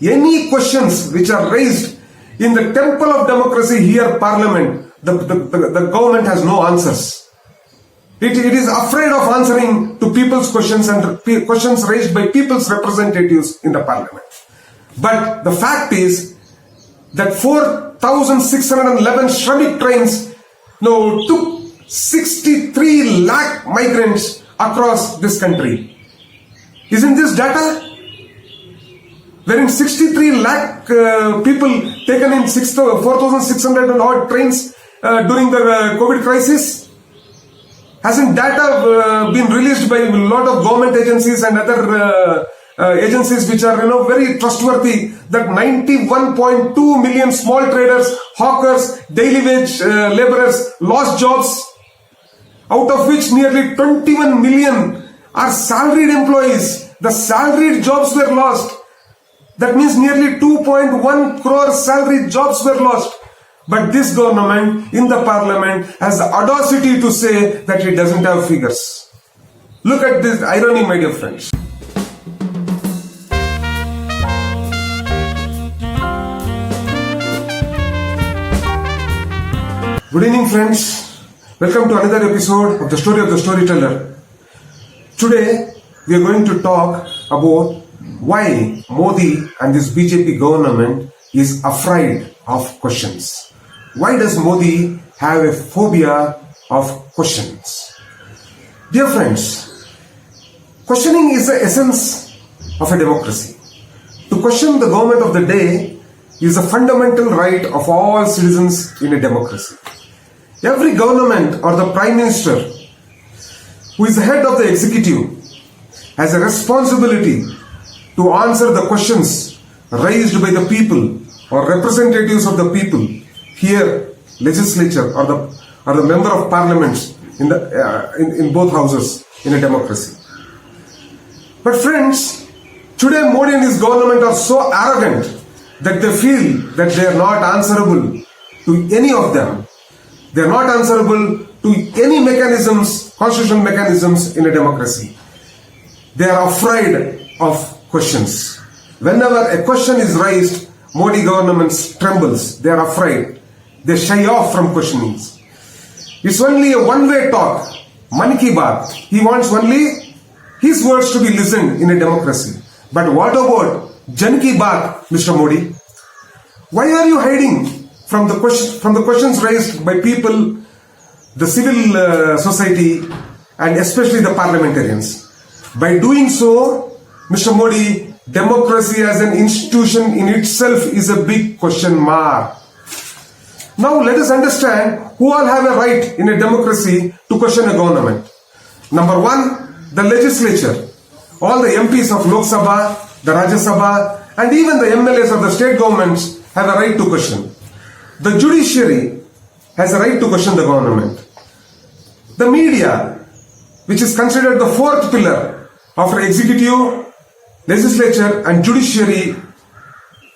any questions which are raised in the temple of democracy here, parliament, the government has no answers. It is afraid of answering to people's questions and questions raised by people's representatives in the parliament. But the fact is that 4,611 Shramik trains took 63 lakh migrants across this country. Isn't this data? Wherein 63 lakh people taken in 4,600 and odd trains during the COVID crisis? Hasn't data been released by a lot of government agencies and other agencies which are very trustworthy, that 91.2 million small traders, hawkers, daily wage laborers lost jobs, out of which nearly 21 million are salaried employees. The salaried jobs were lost. That means nearly 2.1 crore salaried jobs were lost. But this government in the parliament has the audacity to say that it doesn't have figures. Look at this irony, my dear friends. Good evening, friends. Welcome to another episode of the Story of the Storyteller. Today, we are going to talk about why Modi and this BJP government is afraid of questions. Why does Modi have a phobia of questions? Dear friends, questioning is the essence of a democracy. To question the government of the day is a fundamental right of all citizens in a democracy. Every government or the Prime Minister, who is the head of the executive, has a responsibility to answer the questions raised by the people or representatives of the people, here, legislature or the member of parliaments in both houses in a democracy. But friends, today Modi and his government are so arrogant that they feel that they are not answerable to any of them. They are not answerable to any mechanisms, constitutional mechanisms in a democracy. They are afraid of questions. Whenever a question is raised, Modi government trembles. They are afraid. They shy off from questionings. It's only a one-way talk. Man ki baat. He wants only his words to be listened in a democracy. But what about Jan ki baat, Mr. Modi? Why are you hiding from the questions raised by people, the civil society, and especially the parliamentarians? By doing so, Mr. Modi, democracy as an institution in itself is a big question mark. Now let us understand who all have a right in a democracy to question a government. Number one, the legislature. All the MPs of Lok Sabha, the Rajya Sabha, and even the MLAs of the state governments have a right to question. The judiciary has a right to question the government. The media, which is considered the fourth pillar of our executive, legislature and judiciary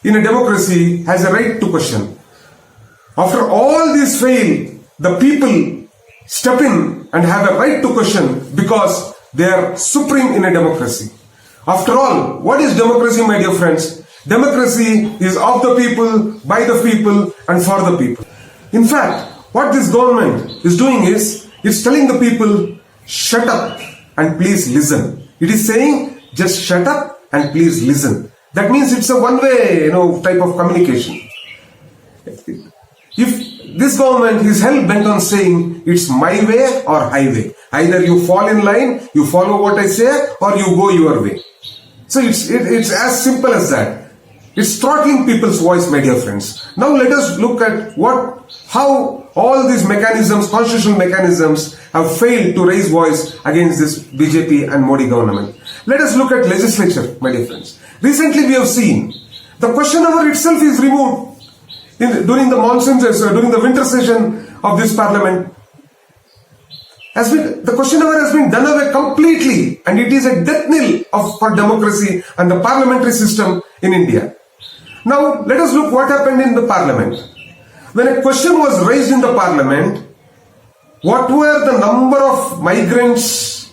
in a democracy, has a right to question. After all this fail, the people step in and have a right to question because they are supreme in a democracy. After all, what is democracy, my dear friends? Democracy is of the people, by the people, and for the people. In fact, what this government is doing is, it's telling the people, shut up and please listen. It is saying, just shut up and please listen. That means it's a one-way, type of communication. If this government is hell bent on saying it's my way or highway, either you fall in line, you follow what I say, or you go your way. So it's as simple as that. It's throttling people's voice, my dear friends. Now let us look at how all these mechanisms, constitutional mechanisms, have failed to raise voice against this BJP and Modi government. Let us look at legislature, my dear friends. Recently we have seen the question hour itself is removed during the monsoon, during the winter session of this parliament. The question hour has been done away completely, and it is a death knell for democracy and the parliamentary system in India. Now let us look what happened in the parliament. When a question was raised in the parliament, what were the number of migrants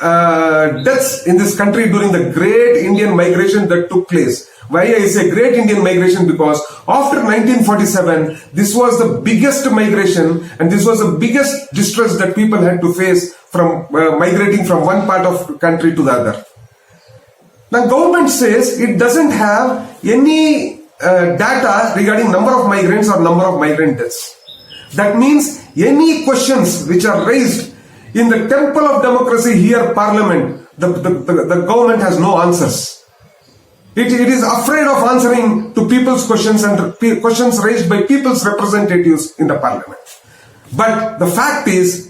deaths in this country during the great Indian migration that took place? Why I say great Indian migration? Because after 1947, this was the biggest migration and this was the biggest distress that people had to face from migrating from one part of the country to the other. Now government says it doesn't have any data regarding number of migrants or number of migrant deaths. That means any questions which are raised in the temple of democracy here, parliament, the government has no answers. It is afraid of answering to people's questions and questions raised by people's representatives in the parliament. But the fact is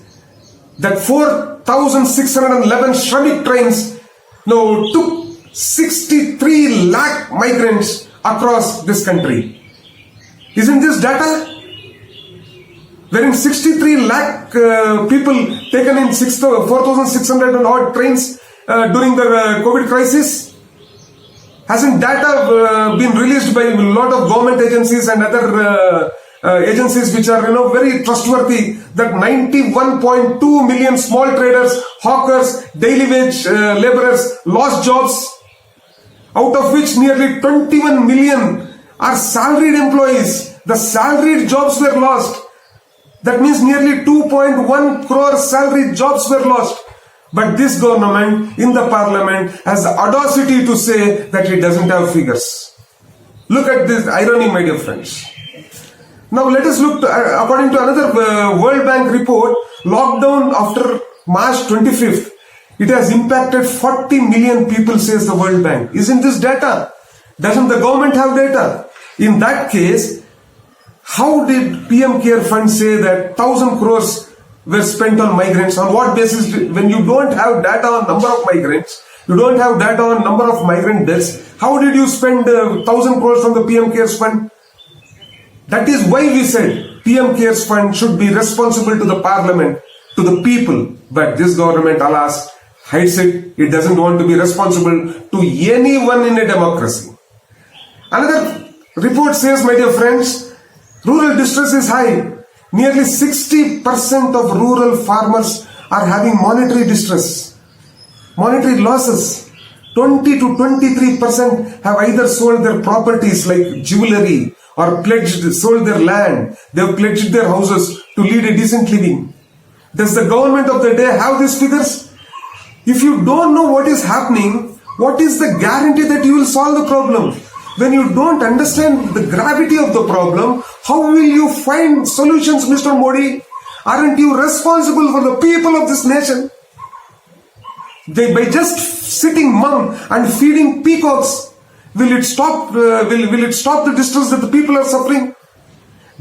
that 4,611 Shramik trains took 63 lakh migrants across this country. Isn't this data? Wherein 63 lakh people taken in 4,600 and odd trains during the COVID crisis. Hasn't data been released by a lot of government agencies and other agencies which are very trustworthy that 91.2 million small traders, hawkers, daily wage laborers lost jobs, out of which nearly 21 million are salaried employees. The salaried jobs were lost. That means nearly 2.1 crore salaried jobs were lost. But this government in the parliament has the audacity to say that it doesn't have figures. Look at this irony, my dear friends. Now let us look, according to another World Bank report, lockdown after March 25th, it has impacted 40 million people, says the World Bank. Isn't this data? Doesn't the government have data? In that case, how did PM Care Fund say that 1,000 crores were spent on migrants? On what basis? When you don't have data on number of migrants, you don't have data on number of migrant deaths, how did you spend 1,000 crores from the PM Cares Fund? That is why we said PM Cares Fund should be responsible to the parliament, to the people. But this government, alas, hides it. It doesn't want to be responsible to anyone in a democracy. Another report says, my dear friends, rural distress is high. Nearly 60% of rural farmers are having monetary distress, monetary losses. 20 to 23% have either sold their properties like jewelry or sold their land. They have pledged their houses to lead a decent living. Does the government of the day have these figures? If you don't know what is happening, what is the guarantee that you will solve the problem? When you don't understand the gravity of the problem, how will you find solutions, Mr. Modi? Aren't you responsible for the people of this nation? By just sitting mum and feeding peacocks, will it stop the distress that the people are suffering?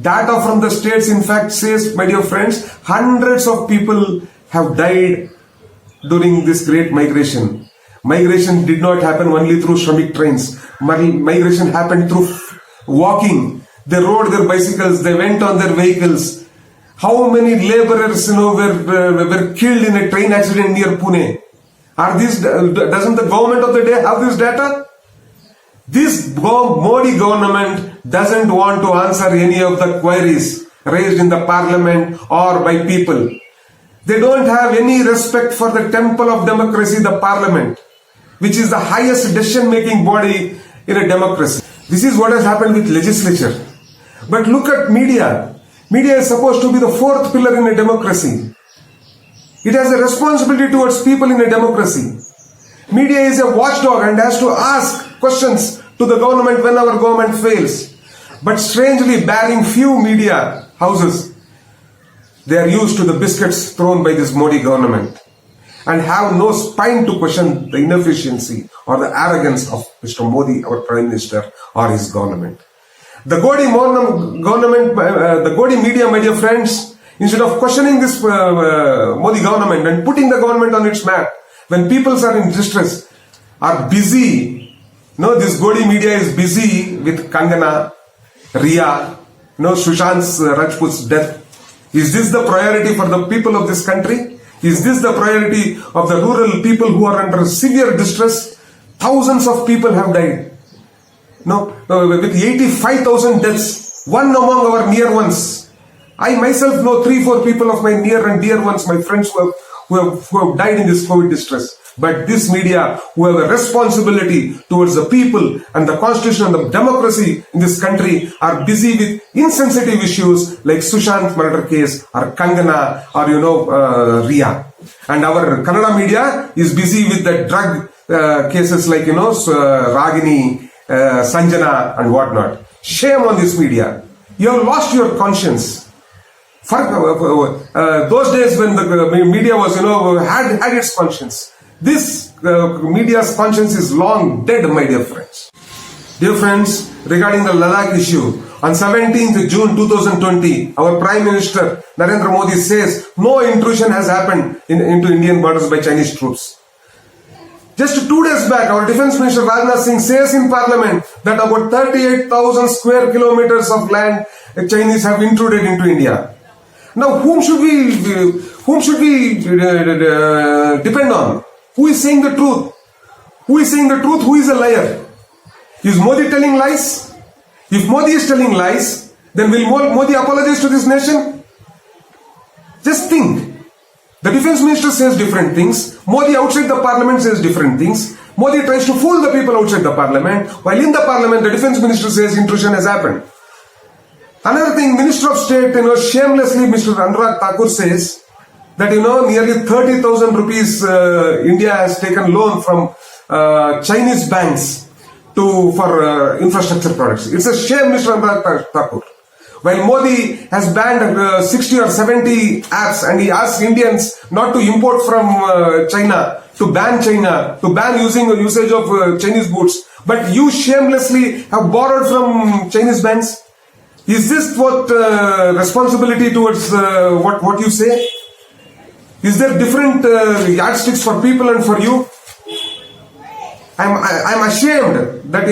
Data from the states, in fact, says, my dear friends, hundreds of people have died during this great migration. Migration did not happen only through Shramik trains. Migration happened through walking. They rode their bicycles. They went on their vehicles. How many laborers, were killed in a train accident near Pune? Doesn't the government of the day have this data? This Modi government doesn't want to answer any of the queries raised in the parliament or by people. They don't have any respect for the temple of democracy, the parliament, which is the highest decision-making body in a democracy. This is what has happened with legislature. But look at media. Media is supposed to be the fourth pillar in a democracy. It has a responsibility towards people in a democracy. Media is a watchdog and has to ask questions to the government when our government fails. But strangely, barring few media houses, they are used to the biscuits thrown by this Modi government and have no spine to question the inefficiency or the arrogance of Mr. Modi, our Prime Minister, or his government. The Godi media, my dear friends, instead of questioning this Modi government and putting the government on its map, when people are in distress, are busy. This Godi media is busy with Kangana, Riya, Sushant Rajput's death. Is this the priority for the people of this country? Is this the priority of the rural people who are under severe distress? Thousands of people have died. With 85,000 deaths, one among our near ones. I myself know 3-4 people of my near and dear ones, my friends who have died in this COVID distress. But this media, who have a responsibility towards the people and the constitution and the democracy in this country, are busy with insensitive issues like Sushant murder case or Kangana or Ria. And our Kannada media is busy with the drug cases like Ragini, Sanjana and whatnot. Shame on this media. You have lost your conscience. For those days when the media was, had its conscience. This media's conscience is long dead, my dear friends. Dear friends, regarding the Ladakh issue, on 17th June 2020, our Prime Minister Narendra Modi says no intrusion has happened into Indian borders by Chinese troops. Just 2 days back, our Defense Minister Rajnath Singh says in Parliament that about 38,000 square kilometers of land Chinese have intruded into India. Now, whom should we depend on? Who is saying the truth? Who is saying the truth? Who is a liar? Is Modi telling lies? If Modi is telling lies, then will Modi apologize to this nation? Just think. The defense minister says different things. Modi outside the parliament says different things. Modi tries to fool the people outside the parliament, while in the parliament the defense minister says intrusion has happened. Another thing, Minister of State, shamelessly Mr. Anurag Thakur says that, nearly 30,000 rupees India has taken loan from Chinese banks for infrastructure products. It's a shame, Mr. Anurag Thakur. While Modi has banned 60 or 70 apps and he asks Indians not to import from China, to ban usage of Chinese goods, but you shamelessly have borrowed from Chinese banks. Is this what responsibility towards what you say? Is there different yardsticks for people and for you? I'm ashamed that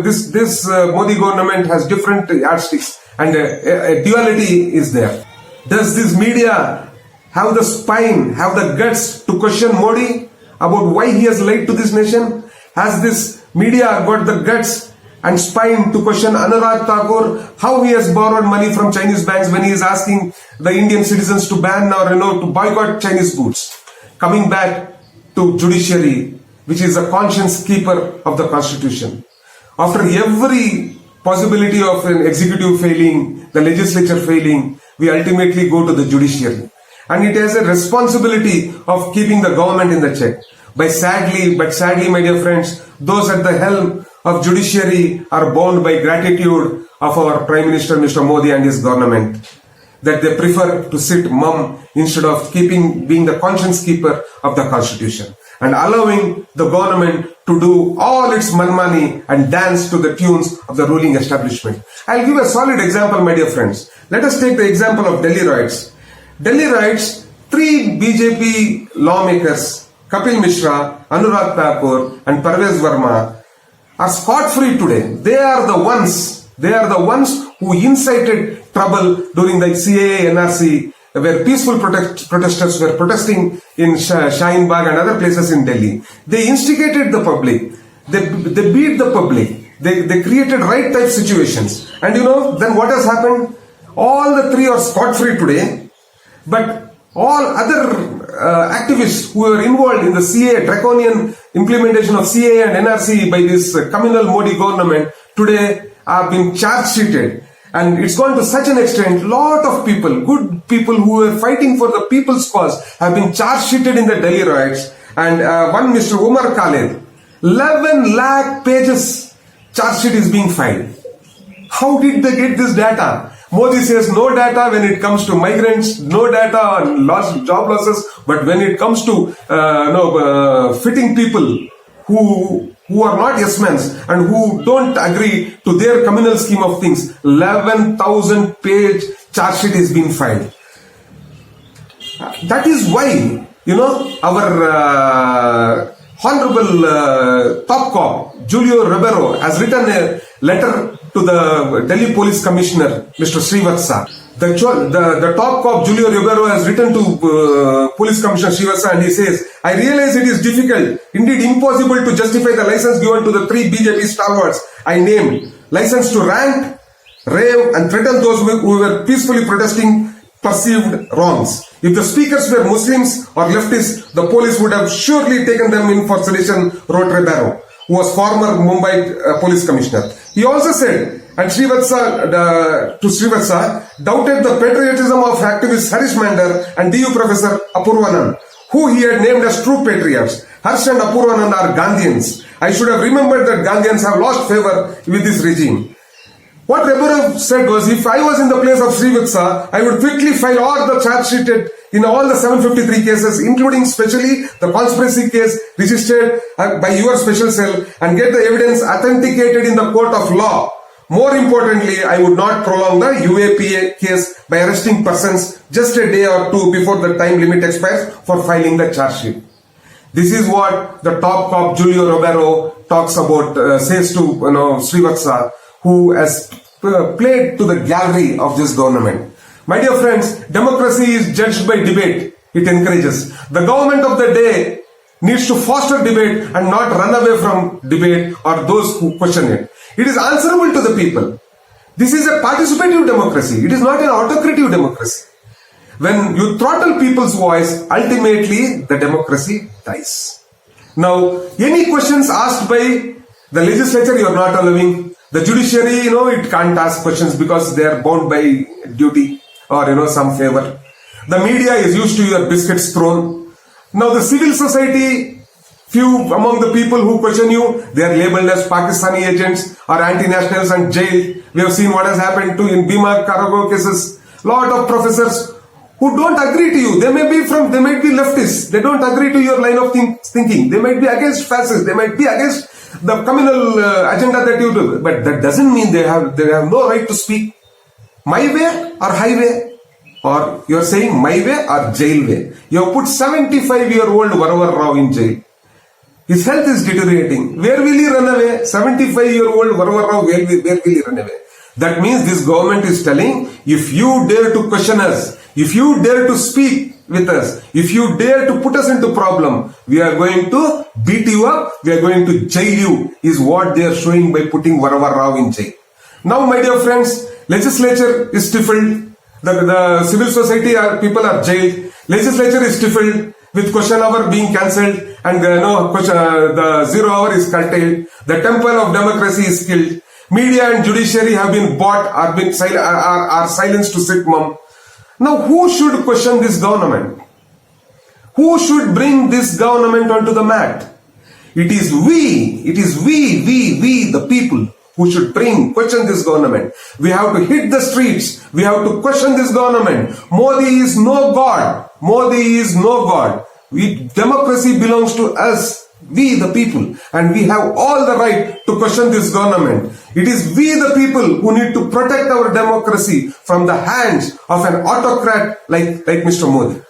this Modi government has different yardsticks and a duality is there. Does this media have the spine, have the guts to question Modi about why he has lied to this nation? Has this media got the guts and spine to question Anurag Thakur how he has borrowed money from Chinese banks when he is asking the Indian citizens to ban or to boycott Chinese goods? Coming back to judiciary, which is a conscience keeper of the constitution. After every possibility of an executive failing, the legislature failing, we ultimately go to the judiciary. And it has a responsibility of keeping the government in the check. But sadly, my dear friends, those at the helm of judiciary are bound by gratitude of our Prime Minister, Mr. Modi and his government, that they prefer to sit mum instead of being the conscience keeper of the constitution and allowing the government to do all its manmani and dance to the tunes of the ruling establishment. I'll give a solid example, my dear friends. Let us take the example of Delhi riots. Delhi riots, 3 BJP lawmakers, Kapil Mishra, Anurag Thakur and Parvez Verma, are scot-free today. They are the ones who incited trouble during the CAA NRC, where peaceful protesters were protesting in Shaheen Bagh and other places in Delhi. They instigated the public. They beat the public. They created right type situations. And then what has happened? All the 3 are scot-free today, but all other activists who were involved in the CAA, draconian implementation of CAA and NRC by this communal Modi government today have been charge-sheeted. And it's gone to such an extent, lot of people, good people who were fighting for the people's cause have been charge-sheeted in the Delhi riots. And one Mr. Umar Khalid, 11 lakh pages charge sheet is being filed. How did they get this data? Modi says no data when it comes to migrants, no data on job losses, but when it comes to fitting people who are not yes-men and who don't agree to their communal scheme of things, 11,000 page charge sheet is being filed. That is why, our Honorable top cop, Julio Ribeiro, has written a letter to the Delhi Police Commissioner, Mr. Srivatsa. The top cop, Julio Ribeiro, has written to Police Commissioner Srivatsa and he says, I realize it is difficult, indeed impossible to justify the license given to the 3 BJP stalwarts I named. License to rant, rave and threaten those who were peacefully protesting perceived wrongs. If the speakers were Muslims or leftists, the police would have surely taken them in for sedition, wrote Rebaro, who was former Mumbai police commissioner. He also said, and Srivatsa doubted the patriotism of activist Harish Mander and DU professor Apurvanand, who he had named as true patriots. Harsh and Apurvanand are Gandhians. I should have remembered that Gandhians have lost favor with this regime. What Rebaro said was, if I was in the place of Srivatsa, I would quickly file all the charge sheeted in all the 753 cases, including specially the conspiracy case registered by your special cell, and get the evidence authenticated in the court of law. More importantly, I would not prolong the UAPA case by arresting persons just a day or two before the time limit expires for filing the charge sheet. This is what the top cop Julio Rebaro talks about, says to Srivatsa, who has played to the gallery of this government. My dear friends, democracy is judged by debate. It encourages. The government of the day needs to foster debate and not run away from debate or those who question it. It is answerable to the people. This is a participative democracy. It is not an autocratic democracy. When you throttle people's voice, ultimately the democracy dies. Now, any questions asked by the legislature, you are not allowing. The judiciary, it can't ask questions because they are bound by duty or, some favor. The media is used to your biscuits thrown. Now, the civil society, few among the people who question you, they are labeled as Pakistani agents or anti-nationals and jailed. We have seen what has happened in Bhima Karago cases. Lot of professors who don't agree to you. They might be leftists. They don't agree to your line of thinking. They might be against fascists. They might be against the communal agenda that you do. But that doesn't mean they have no right to speak. My way or highway? Or you are saying my way or jail way? You have put 75-year-old Varavar Rao in jail. His health is deteriorating. Where will he run away? 75-year-old Varavar Rao, where will he run away? That means this government is telling, if you dare to question us, if you dare to speak with us, if you dare to put us into problem, we are going to beat you up, we are going to jail you, is what they are showing by putting Varavar Rao in jail. Now, my dear friends, legislature is stifled, the civil society people are jailed, legislature is stifled with question hour being cancelled, and the 0 hour is curtailed, the temple of democracy is killed, media and judiciary have been bought, are silenced to sit mum. Now, who should question this government? Who should bring this government onto the mat? It is we, the people, who should question this government. We have to hit the streets. We have to question this government. Modi is no God. Modi is no God. Democracy belongs to us, we the people, and we have all the right to question this government. It is we the people who need to protect our democracy from the hands of an autocrat like Mr. Modi.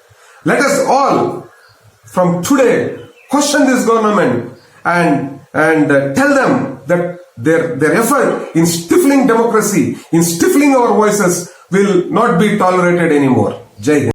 Let us all, from today, question this government and tell them that their effort in stifling democracy, in stifling our voices, will not be tolerated anymore. Jai Hind.